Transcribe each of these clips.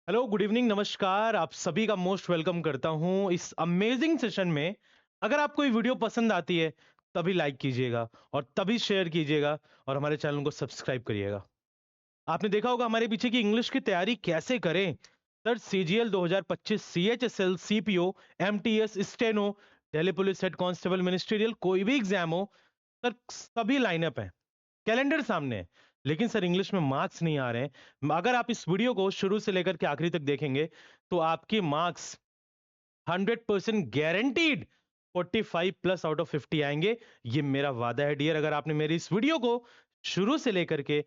Hello, good evening, नमस्कार। आप सभी का मोस्ट वेलकम करता हूं इस अमेजिंग सेशन में। अगर आपको ये वीडियो पसंद आती है तभी लाइक कीजिएगा और तभी शेयर कीजिएगा और हमारे चैनल को सब्सक्राइब करिएगा। आपने देखा होगा हमारे पीछे की इंग्लिश की तैयारी कैसे करें। Sir, CGL 2025, CHSL, CPO, MTS, steno, Delhi police head constable, ministerial, कोई भी एग्जाम हो, सर सभी लाइनअप है, कैलेंडर सामने है। लेकिन सर इंग्लिश में मार्क्स नहीं आ रहे हैं। अगर आप इस वीडियो को शुरू से लेकर के आखिरी तक देखेंगे तो आपके marks 100% guaranteed 45 plus out of 50 आएंगे। ये मेरा वादा है डियर। अगर आपने मेरी इस वीडियो को शुरू से लेकर के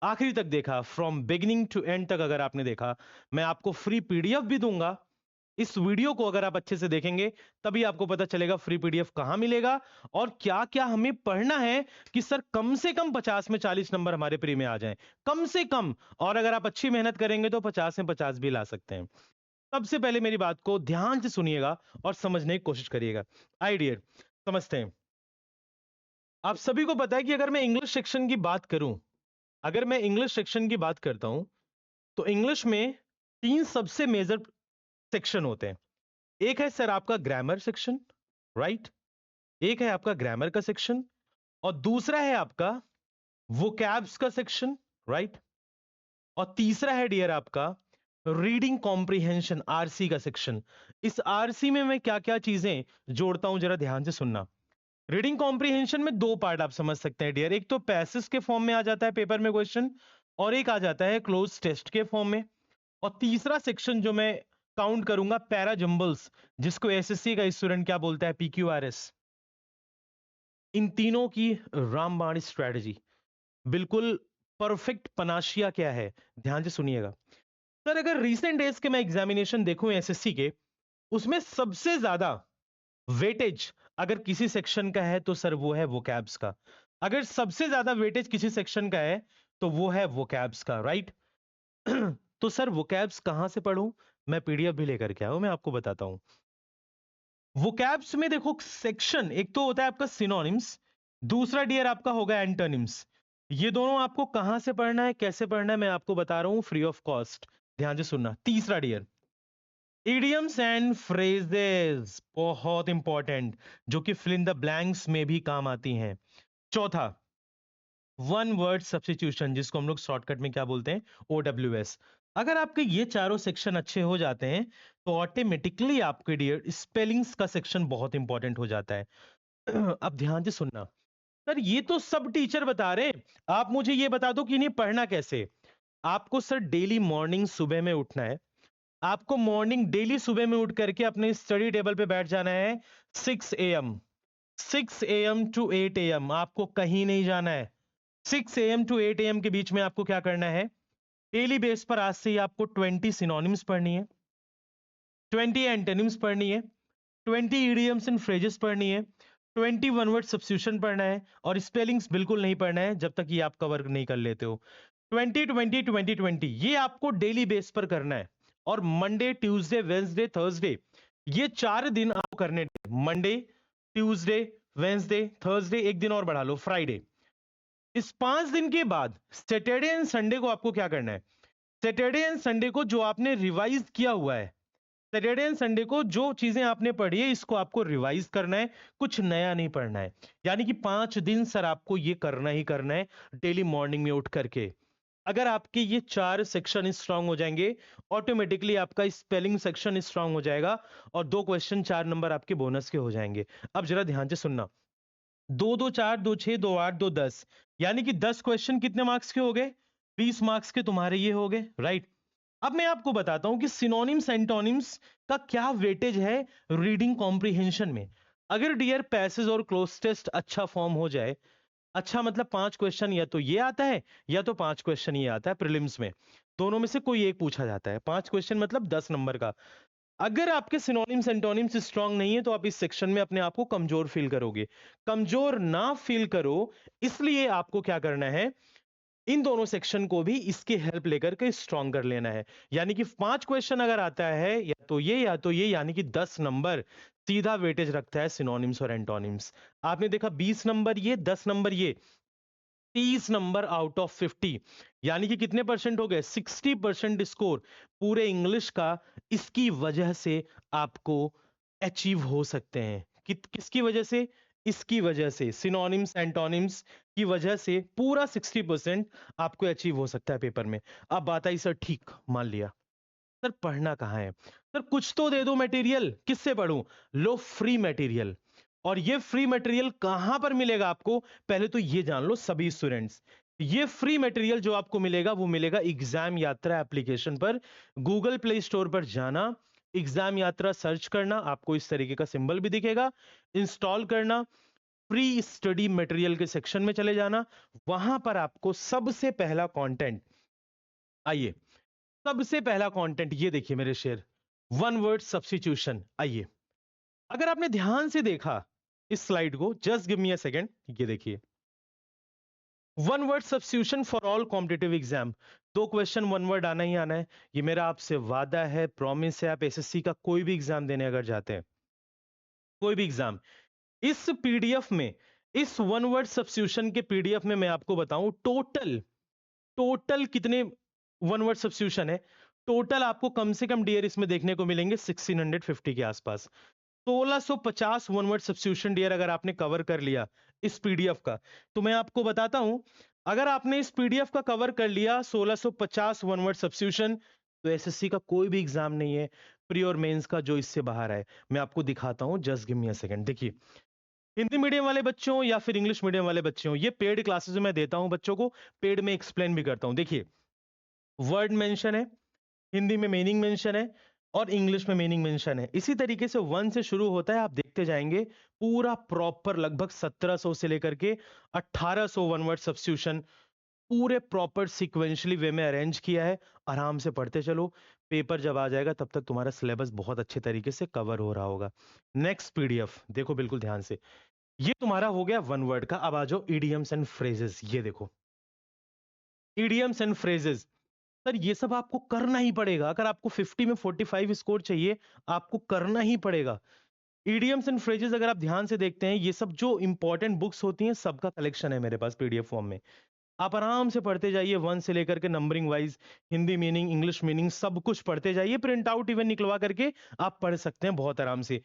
आखिरी तक देखा, फ्रॉम बिगिनिंग टू एंड तक अगर आपने देखा, मैं आपको फ्री पीडीएफ भी दूंगा। इस वीडियो को अगर आप अच्छे से देखेंगे तभी आपको पता चलेगा फ्री पीडीएफ कहां मिलेगा और क्या क्या हमें पढ़ना है कि सर कम से कम 50 में 40 नंबर हमारे प्री में आ जाएं, कम से कम। और अगर आप अच्छी मेहनत करेंगे तो 50 में 50 भी ला सकते हैं। सबसे पहले मेरी बात को ध्यान से सुनिएगा और समझने की कोशिश करिएगा। आई डियर, समझते हैं। आप सभी को पता है कि अगर मैं इंग्लिश सेक्शन की बात करूं, अगर मैं इंग्लिश सेक्शन की बात करता हूं तो इंग्लिश में तीन सबसे मेजर सेक्शन होते हैं। एक है सर आपका ग्रामर सेक्शन, राइट। एक है आपका ग्रामर का सेक्शन और दूसरा है आपका वोकैब्स का सेक्शन, राइट। और तीसरा है डियर आपका रीडिंग कॉम्प्रिहेंशन, आरसी का सेक्शन। इस आरसी में मैं क्या क्या चीजें जोड़ता हूं, जरा ध्यान से सुनना। रीडिंग कॉम्प्रिहेंशन में दो पार्ट आप समझ सकते हैं डियर। एक तो पैसेज के फॉर्म में आ जाता है पेपर में क्वेश्चन, और एक आ जाता है क्लोज टेस्ट के फॉर्म में। और तीसरा सेक्शन जो मैं काउंट करूंगा, पैरा जंबल्स, जिसको एसएससी का स्टूडेंट क्या बोलता है, पीक्यूआरएस। इन तीनों की रामबाण स्ट्रेटजी, बिल्कुल परफेक्ट पनाशिया क्या है, ध्यान से सुनिएगा। सर अगर रीसेंट डेज के मैं एग्जामिनेशन देखूं एसएससी के, उसमें सबसे ज्यादा वेटेज अगर किसी सेक्शन का है तो सर वो है वोकैब्स का। अगर सबसे ज्यादा वेटेज किसी सेक्शन का है तो वो है वोकैब्स का, राइट। तो सर वोकैब्स कहां से पढ़ूं? मैं पीडीएफ भी लेकर के आया हूं, मैं आपको बताता हूं। वोकैब्स में देखो, सेक्शन एक तो होता है आपका सिनोनिम्स, दूसरा डियर आपका होगा एंटोनिम्स। ये दोनों आपको कहां से पढ़ना है, कैसे पढ़ना है, मैं आपको बता रहा हूं फ्री ऑफ कॉस्ट। ध्यान से सुनना। तीसरा डियर इडियम्स एंड फ्रेजेस, बहुत इंपॉर्टेंट, जो कि फिल इन द ब्लैंक्स में भी काम आती हैं। चौथा वन वर्ड सब्स्टिट्यूशन, जिसको हम लोग शॉर्टकट में क्या बोलते हैं, ओडब्ल्यूएस। अगर आपके ये चारों सेक्शन अच्छे हो जाते हैं तो ऑटोमेटिकली आपके डियर स्पेलिंग्स का सेक्शन बहुत इंपॉर्टेंट हो जाता है। अब ध्यान से सुनना। सर ये तो सब टीचर बता रहे हैं, आप मुझे ये बता दो कि इन्हें पढ़ना कैसे। आपको सर डेली मॉर्निंग सुबह में उठना है। आपको मॉर्निंग डेली सुबह में उठ करके अपने स्टडी टेबल पे बैठ जाना है 6 AM। 6 AM टू 8 AM आपको कहीं नहीं जाना है। 6 AM टू 8 AM के बीच में आपको क्या करना है, डेली बेस पर आज से ही आपको 20 सिनोनिम्स पढ़नी है, 20 एंटोनिम्स पढ़नी है, 20 इडियम्स एंड फ्रेजेस पढ़नी है, 20 वन वर्ड सब्स्टिट्यूशन पढ़ना है, और स्पेलिंग्स बिल्कुल नहीं पढ़ना है जब तक ये आप कवर नहीं कर लेते हो। 20 20 20 20 ये आपको डेली बेस पर करना है। और मंडे, ट्यूसडे, वेंसडे, थर्सडे, ये 4 दिन आपको करने। मंडे, ट्यूसडे, वेंसडे, थर्सडे, एक दिन और बढ़ा लो, फ्राइडे। इस 5 दिन के बाद सैटरडे एंड संडे को आपको क्या करना है, सैटरडे एंड संडे को जो आपने रिवाइज किया हुआ है, सैटरडे एंड संडे को जो चीजें आपने पढ़ी है इसको आपको रिवाइज करना है, कुछ नया नहीं पढ़ना है। यानी कि 5 दिन सर आपको ये करना ही करना है डेली मॉर्निंग में उठ करके। अगर आपके ये 4 सेक्शन स्ट्रांग हो जाएंगे, ऑटोमेटिकली आपका स्पेलिंग सेक्शन स्ट्रांग हो जाएगा और 2 क्वेश्चन 4 नंबर आपके बोनस के हो जाएंगे। अब जरा ध्यान से सुनना। 2 2 4 2 6 2 8 2 10, यानी कि 10 क्वेश्चन कितने मार्क्स के हो गए, 20 मार्क्स के तुम्हारे ये हो गए, राइट। अब मैं आपको बताता हूं कि सिनोनिम्स एंटोनिम्स का क्या वेटेज है रीडिंग कॉम्प्रिहेंशन में। अगर डियर पैसेज और क्लोज टेस्ट अच्छा फॉर्म हो जाए, अच्छा मतलब 5 क्वेश्चन या तो ये आता है या तो 5 क्वेश्चन ये आता है प्रीलिम्स में, दोनों में से कोई एक पूछा जाता है। 5 क्वेश्चन मतलब 10 नंबर का। अगर आपके सिनोनिम्स एंटोनिम्स स्ट्रांग नहीं है तो आप इस सेक्शन में अपने आप को कमजोर फील करोगे। कमजोर ना फील करो, इसलिए आपको क्या करना है, इन दोनों सेक्शन को भी इसकी हेल्प लेकर के स्ट्रांग कर लेना है। यानी कि 5 क्वेश्चन अगर आता है या तो ये, यानी कि 10 नंबर सीधा वेटेज रखता है सिनोनिम्स और एंटोनिम्स। आपने देखा 20 नंबर ये, 10 नंबर ये, 30 नंबर आउट ऑफ 50, यानी कि कितने परसेंट हो गए? 60% स्कोर पूरे इंग्लिश का इसकी वजह से आपको अचीव हो सकते हैं। किसकी वजह से? इसकी वजह से, सिनोनिम्स एंटोनिम्स की वजह से पूरा 60% आपको अचीव हो सकता है पेपर में। अब बात आई सर ठीक मान लिया, सर पढ़ना कहाँ है? सर कुछ तो दे दो मटेरियल, किससे पढ़ूं? लो फ्री मटेरियल। और ये फ्री मटेरियल कहां पर मिलेगा आपको? पहले तो ये जान लो सभी स्टूडेंट्स, ये फ्री मटेरियल जो आपको मिलेगा वो मिलेगा एग्जाम यात्रा एप्लीकेशन पर। गूगल प्ले स्टोर पर जाना, एग्जाम यात्रा सर्च करना, आपको इस तरीके का सिंबल भी दिखेगा, इंस्टॉल करना, फ्री स्टडी मटेरियल के सेक्शन में चले जाना, वहां पर आपको सबसे पहला कंटेंट, आइए सबसे पहला कंटेंट ये देखिए मेरे शेर, वन वर्ड सब्स्टिट्यूशन। आइए अगर आपने ध्यान से देखा इस स्लाइड को, just give me a second, ये देखिए one word substitution for all competitive exam. 2 question one word आना ही आना है, ये मेरा आपसे वादा है, प्रॉमिस है। आप एसएससी का कोई भी एग्जाम देने अगर जाते हैं, कोई भी एग्जाम, इस पीडीएफ में, इस वन वर्ड सब्स्टिट्यूशन के पीडीएफ में मैं आपको बताऊं टोटल, टोटल कितने वन वर्ड सब्स्टिट्यूशन है, टोटल आपको कम से कम डियर इसमें देखने को मिलेंगे 1650 के आसपास। 1650 वन वर्ड सब्स्टिट्यूशन डियर अगर आपने कवर कर लिया इस पीडीएफ का, तो मैं आपको बताता हूं, अगर आपने इस पीडीएफ का कवर कर लिया 1650 वन वर्ड सब्स्टिट्यूशन, तो एसएससी का कोई भी एग्जाम नहीं है प्री और मेंस का जो इससे बाहर है। मैं आपको दिखाता हूं, just give me a second. देखिए हिंदी मीडियम वाले बच्चों या फिर इंग्लिश मीडियम वाले बच्चों, ये पेड क्लासेस में देता हूं बच्चों को, पेड में एक्सप्लेन भी करता हूं। देखिए वर्ड मेंशन है, हिंदी में मीनिंग मेंशन है और इंग्लिश में मीनिंग मेंशन है। इसी तरीके से वन से शुरू होता है, आप देखते जाएंगे पूरा प्रॉपर लगभग 1700 से लेकर के 1800 वन वर्ड सब्स्टिट्यूशन पूरे प्रॉपर सिक्वेंशली वे में अरेंज किया है। आराम से पढ़ते चलो, पेपर जब आ जाएगा तब तक तुम्हारा सिलेबस बहुत अच्छे तरीके से कवर हो रहा होगा। नेक्स्ट पीडीएफ देखो बिल्कुल ध्यान से, ये तुम्हारा हो गया वन वर्ड का। अब आ जाओ इडियम्स एंड फ्रेजेस, ये देखो इडियम्स एंड फ्रेजेस। सर ये सब आपको करना ही पड़ेगा, अगर आपको 50 में 45 स्कोर चाहिए आपको करना ही पड़ेगा। इडियम्स एंड फ्रेजेस अगर आप ध्यान से देखते हैं, ये सब जो इंपॉर्टेंट बुक्स होती हैं सबका कलेक्शन है मेरे पास पीडीएफ फॉर्म में। आप आराम से पढ़ते जाइए, वन से लेकर के numbering wise, Hindi meaning English meaning सब कुछ पढ़ते जाइए, प्रिंट आउट इवन निकलवा करके आप पढ़ सकते हैं बहुत आराम से।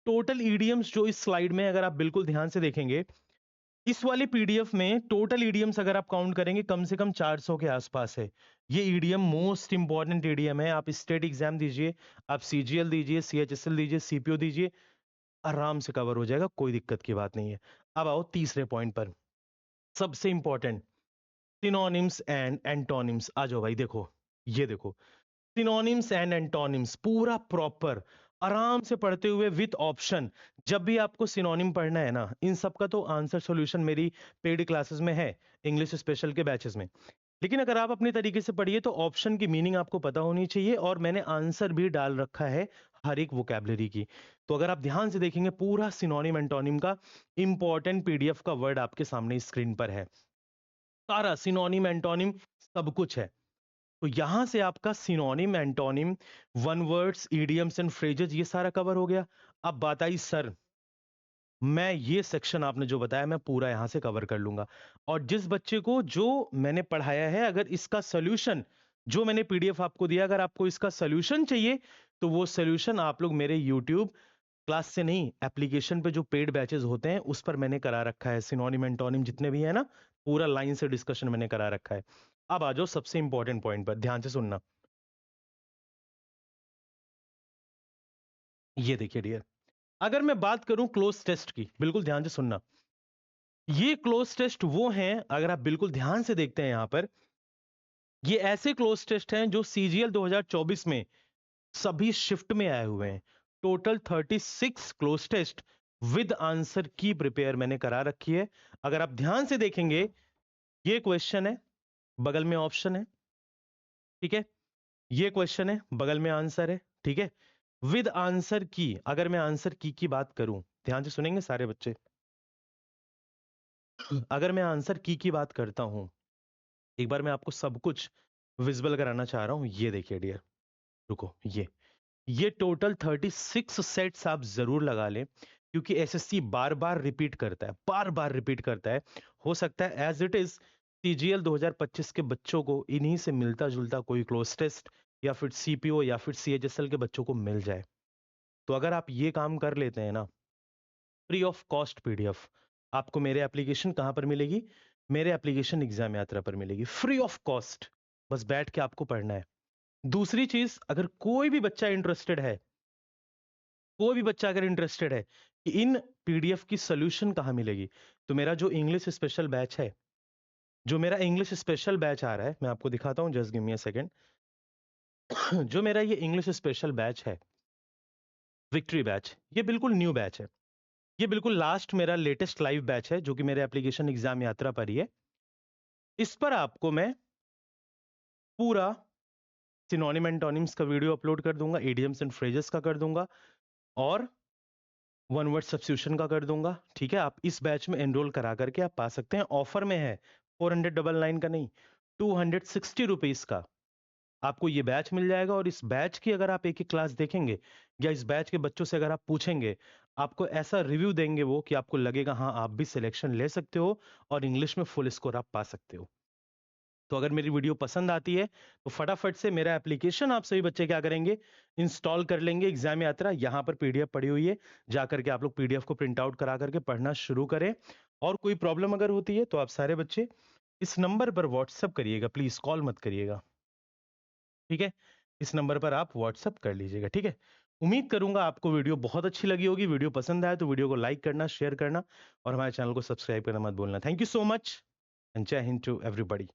टोटल ईडियम्स जो इस स्लाइड में अगर आप बिल्कुल ध्यान से देखेंगे, इस वाले पीडीएफ में टोटल ईडीएम्स अगर आप काउंट करेंगे कम से कम 400 के आसपास है। ये ईडीएम मोस्ट इंपॉर्टेंट ईडीएम है। आप स्टेट एग्जाम दीजिए, आप सीजीएल दीजिए, सीएचएसएल दीजिए, सीपीओ दीजिए, आराम से कवर हो जाएगा, कोई दिक्कत की बात नहीं है। अब आओ तीसरे पॉइंट पर, सबसे इंपॉर्टेंट, सिनोनिम्स एंड एंटोनिम्स। आ जाओ भाई, देखो ये देखो सिनोनिम्स एंड एंटोनिम्स पूरा प्रॉपर आराम से पढ़ते हुए विथ ऑप्शन। जब भी आपको सिनोनिम पढ़ना है ना, इन सब का तो आंसर सॉल्यूशन मेरी पेड क्लासेस में है, इंग्लिश स्पेशल के बैचेस में। लेकिन अगर आप अपने तरीके से पढ़िए तो ऑप्शन की मीनिंग आपको पता होनी चाहिए, और मैंने आंसर भी डाल रखा है हर एक वोकैबुलरी की। तो अगर आप ध्यान से देखेंगे पूरा सिनोनिम एंटोनिम का इंपॉर्टेंट पीडीएफ का वर्ड आपके सामने स्क्रीन पर है, सारा सिनोनिम एंटोनिम सब कुछ है। तो यहां से आपका synonym antonym one words idioms and phrases ये सारा कवर हो गया। अब बात आई सर मैं ये सेक्शन आपने जो बताया मैं पूरा यहां से कवर कर लूंगा, और जिस बच्चे को जो मैंने पढ़ाया है अगर इसका सोल्यूशन जो मैंने पीडीएफ आपको दिया अगर आपको इसका सोल्यूशन चाहिए, तो वो सोल्यूशन आप लोग मेरे यूट्यूब क्लास से नहीं, एप्लीकेशन पे जो पेड बैचेस होते हैं उस पर मैंने करा रखा है। सिनोनिम एंटोनिम जितने भी है ना, पूरा लाइन से डिस्कशन मैंने करा रखा है। अब आ जाओ सबसे इंपॉर्टेंट पॉइंट पर, ध्यान से सुनना। ये देखिए डियर, अगर मैं बात करूं क्लोज टेस्ट की, बिल्कुल ध्यान से सुनना, ये क्लोज टेस्ट वो हैं, अगर आप बिल्कुल ध्यान से देखते हैं यहां पर, ये ऐसे क्लोज टेस्ट हैं जो सीजीएल 2024 में सभी शिफ्ट में आए हुए हैं। Total 36 close test with answer key prepare मैंने करा रखी है। अगर आप ध्यान से देखेंगे, ये क्वेश्चन है, बगल में ऑप्शन है, ठीक है, ये क्वेश्चन है, बगल में आंसर है, ठीक है, विद आंसर की। अगर मैं आंसर की बात करूं, ध्यान से सुनेंगे सारे बच्चे, अगर मैं आंसर की बात करता हूं, एक बार मैं आपको सब कुछ विजिबल कराना चाह रहा हूं। ये देखिए डियर, रुको, ये टोटल 36 सेट्स आप जरूर लगा लें, क्योंकि एसएससी बार बार रिपीट करता है, बार बार रिपीट करता है। हो सकता है एज इट इज CGL 2025 के बच्चों को इन्हीं से मिलता जुलता कोई क्लोज टेस्ट या फिर CPO या फिर CHSL के बच्चों को मिल जाए, तो अगर आप ये काम कर लेते हैं ना, फ्री ऑफ कॉस्ट PDF आपको मेरे एप्लीकेशन कहां पर मिलेगी, मेरे एप्लीकेशन एग्जाम यात्रा पर मिलेगी, फ्री ऑफ कॉस्ट। बस बैठ के आपको पढ़ना है। दूसरी चीज, अगर कोई भी बच्चा इंटरेस्टेड है, कोई भी बच्चा अगर इंटरेस्टेड है कि इन PDF की सोल्यूशन कहां मिलेगी, तो मेरा जो इंग्लिश स्पेशल बैच है, जो मेरा इंग्लिश स्पेशल बैच आ रहा है, मैं आपको दिखाता हूं, just give me a second. जो मेरा ये इंग्लिश स्पेशल बैच है, विक्ट्री बैच, ये बिल्कुल न्यू बैच है। ये बिल्कुल लास्ट मेरा लेटेस्ट लाइव बैच है, जो कि मेरे एप्लीकेशन एग्जाम यात्रा पर ही है। इस पर आपको मैं पूरा सिनोनिम एंटोनिम्स का वीडियो अपलोड कर दूंगा, इडियम्स एंड फ्रेजेस का कर दूंगा, और वन वर्ड सब्स्टिट्यूशन का कर दूंगा। ठीक है, आप इस बैच में एनरोल करा करके आप पा सकते हैं। ऑफर में है, 499 का नहीं, 260 रुपीज का आपको ये बैच मिल जाएगा। और इस बैच की अगर आप एक एक क्लास देखेंगे या इस बैच के बच्चों से अगर आप पूछेंगे, आपको ऐसा रिव्यू देंगे वो कि आपको लगेगा हाँ आप भी सिलेक्शन ले सकते हो और इंग्लिश में फुल स्कोर आप पा सकते हो। तो अगर मेरी वीडियो पसंद आती है तो फटाफट से मेरा एप्लीकेशन आप सभी बच्चे क्या करेंगे, इंस्टॉल कर लेंगे। एग्जाम यात्रा यहाँ पर PDF पड़ी हुई है, जाकर के आप लोग PDF को प्रिंट आउट करा करके पढ़ना शुरू करें। और कोई प्रॉब्लम अगर होती है तो आप सारे बच्चे इस नंबर पर व्हाट्सअप करिएगा, प्लीज कॉल मत करिएगा। ठीक है, इस नंबर पर आप व्हाट्सअप कर लीजिएगा। ठीक है, उम्मीद करूंगा आपको वीडियो बहुत अच्छी लगी होगी। वीडियो पसंद आया तो वीडियो को लाइक करना, शेयर करना और हमारे चैनल को सब्सक्राइब करना मत भूलना। Thank you so much and जय हिंद टू एवरीबॉडी।